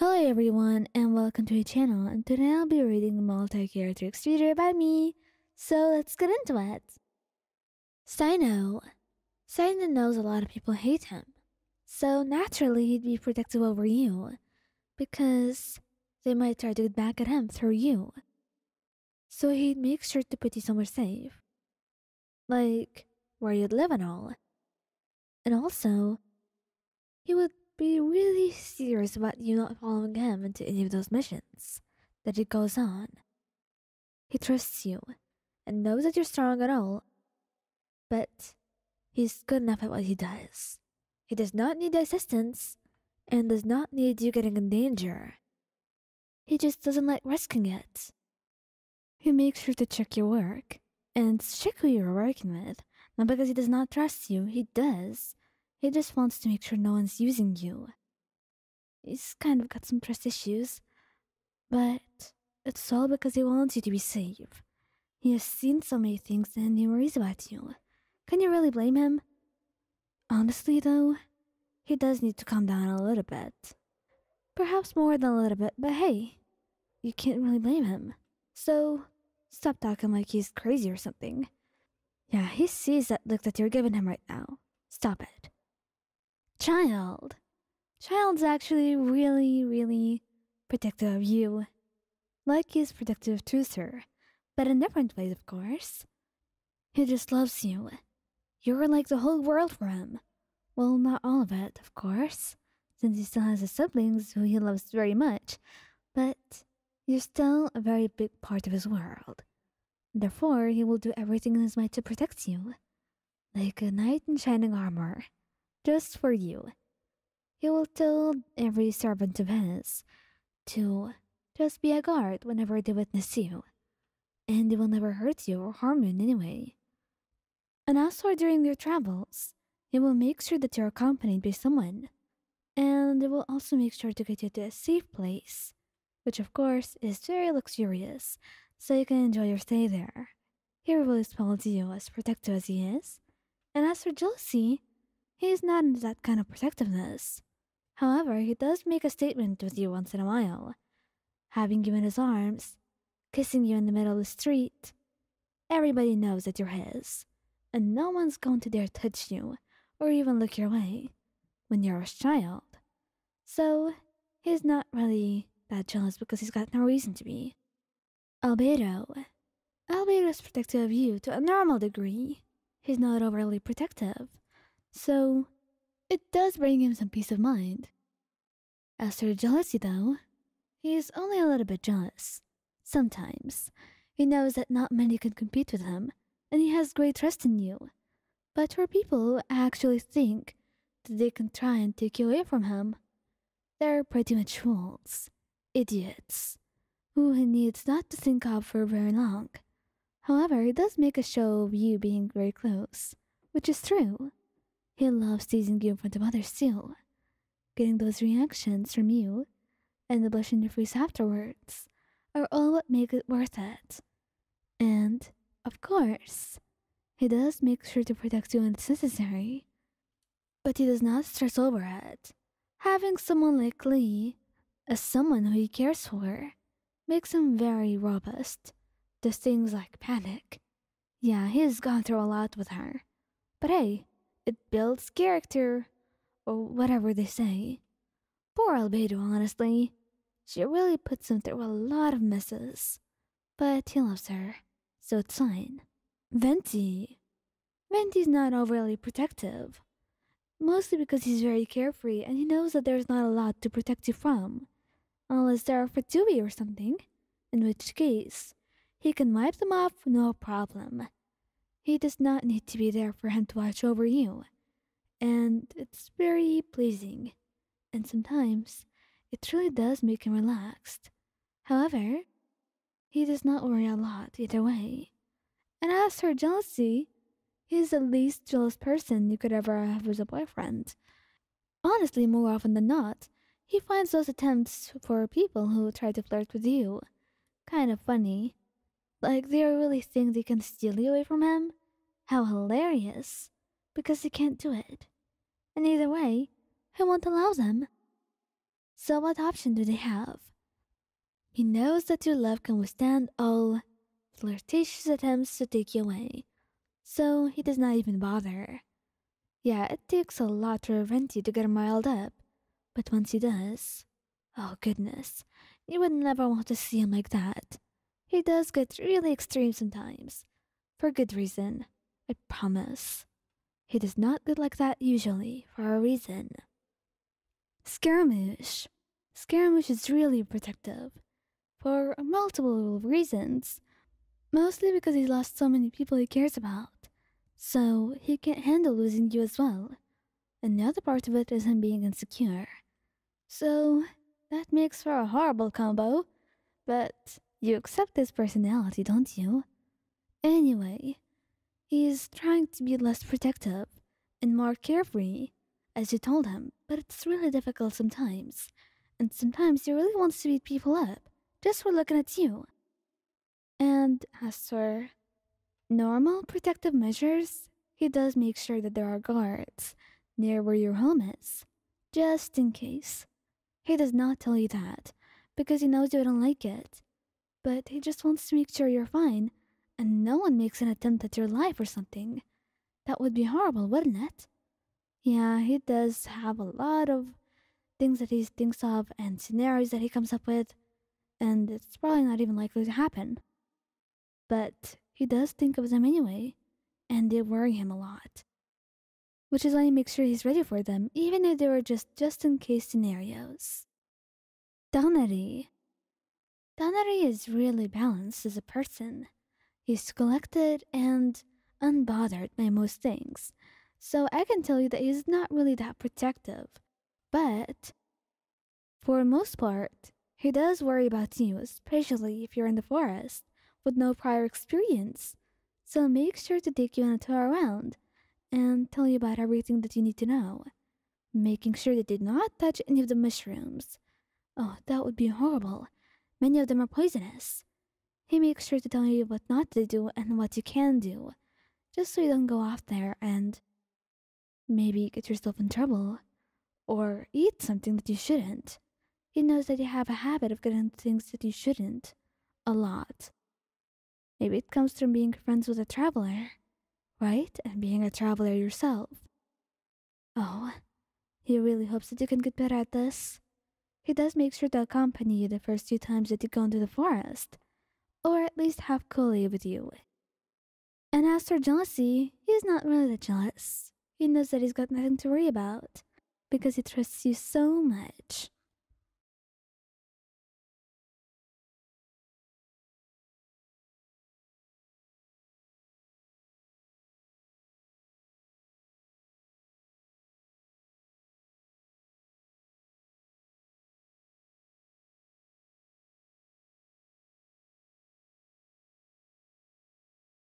Hello everyone and welcome to my channel, and today I'll be reading a multi-character exterior by me, so let's get into it. Cyno. Cyno knows a lot of people hate him, so naturally he'd be protective over you, because they might try to get back at him through you. So he'd make sure to put you somewhere safe, like where you'd live and all. And also, he would be really serious about you not following him into any of those missions that he goes on. He trusts you and knows that you're strong and all, but he's good enough at what he does. He does not need assistance and does not need you getting in danger. He just doesn't like risking it. He makes sure to check your work and check who you're working with, not because he does not trust you, he does. He just wants to make sure no one's using you. He's kind of got some trust issues, but it's all because he wants you to be safe. He has seen so many things and he worries about you. Can you really blame him? Honestly though, he does need to calm down a little bit. Perhaps more than a little bit, but hey, you can't really blame him. So, stop talking like he's crazy or something. Yeah, he sees that look that you're giving him right now. Stop it. Childe. Childe's actually really protective of you. Like he's protective of Truther, but in different ways, of course. He just loves you. You're like the whole world for him. Well, not all of it, of course, since he still has his siblings who he loves very much, but you're still a very big part of his world. Therefore, he will do everything in his might to protect you. Like a knight in shining armor. Just for you. He will tell every servant of his to just be a guard whenever they witness you, and they will never hurt you or harm you in any way. And as for during your travels, he will make sure that you're accompanied by someone, and they will also make sure to get you to a safe place, which of course is very luxurious, so you can enjoy your stay there. He will respond to you as protective as he is, and as for jealousy, he is not into that kind of protectiveness. However, he does make a statement with you once in a while, having you in his arms, kissing you in the middle of the street. Everybody knows that you're his, and no one's going to dare touch you or even look your way when you're his child. So, he's not really that jealous because he's got no reason to be. Albedo. Albedo is protective of you to a normal degree. He's not overly protective. So, it does bring him some peace of mind. As for jealousy though, he is only a little bit jealous. Sometimes. He knows that not many can compete with him, and he has great trust in you. But for people who actually think that they can try and take you away from him, they're pretty much fools. Idiots. Who he needs not to think of for very long. However, he does make a show of you being very close, which is true. He loves teasing you in front of others too. Getting those reactions from you and the blush in your face afterwards are all what make it worth it. And, of course, he does make sure to protect you when it's necessary. But he does not stress over it. Having someone like Lee, as someone who he cares for, makes him very robust to things like panic. Yeah, he's gone through a lot with her. But hey, it builds character, or whatever they say. Poor Albedo, honestly. She really puts him through a lot of messes. But he loves her, so it's fine. Venti. Venti's not overly protective. Mostly because he's very carefree and he knows that there's not a lot to protect you from. Unless they're for Dewey or something, in which case, he can wipe them off no problem. He does not need to be there for him to watch over you. And it's very pleasing. And sometimes, it really does make him relaxed. However, he does not worry a lot either way. And as for jealousy, he's the least jealous person you could ever have as a boyfriend. Honestly, more often than not, he finds those attempts for people who try to flirt with you kind of funny. Like they really think they can steal you away from him? How hilarious. Because he can't do it. And either way, he won't allow them. So what option do they have? He knows that your love can withstand all flirtatious attempts to take you away, so he does not even bother. Yeah, it takes a lot for Venti to get him riled up, but once he does, oh goodness, you would never want to see him like that. He does get really extreme sometimes, for good reason, I promise. He does not get like that usually, for a reason. Scaramouche. Scaramouche is really protective, for multiple reasons. Mostly because he's lost so many people he cares about, so he can't handle losing you as well. And the other part of it is him being insecure. So that makes for a horrible combo, but you accept his personality, don't you? Anyway, he's trying to be less protective and more carefree, as you told him, but it's really difficult sometimes. And sometimes he really wants to beat people up, just for looking at you. And as for normal protective measures, he does make sure that there are guards near where your home is, just in case. He does not tell you that, because he knows you don't like it. But he just wants to make sure you're fine, and no one makes an attempt at your life or something. That would be horrible, wouldn't it? Yeah, he does have a lot of things that he thinks of and scenarios that he comes up with, and it's probably not even likely to happen. But he does think of them anyway, and they worry him a lot. Which is why he makes sure he's ready for them, even if they were just in case scenarios. Tighnari. Tighnari is really balanced as a person. He's collected and unbothered by most things, so I can tell you that he's not really that protective. But for most part, he does worry about you, especially if you're in the forest with no prior experience. So make sure to take you on a tour around and tell you about everything that you need to know, making sure that you do not touch any of the mushrooms. Oh, that would be horrible. Many of them are poisonous. He makes sure to tell you what not to do and what you can do, just so you don't go off there and maybe get yourself in trouble or eat something that you shouldn't. He knows that you have a habit of getting things that you shouldn't a lot. Maybe it comes from being friends with a traveler, right? And being a traveler yourself. Oh, he really hopes that you can get better at this. He does make sure to accompany you the first few times that you go into the forest, or at least have Kuli with you. And as for jealousy, he's not really that jealous. He knows that he's got nothing to worry about, because he trusts you so much.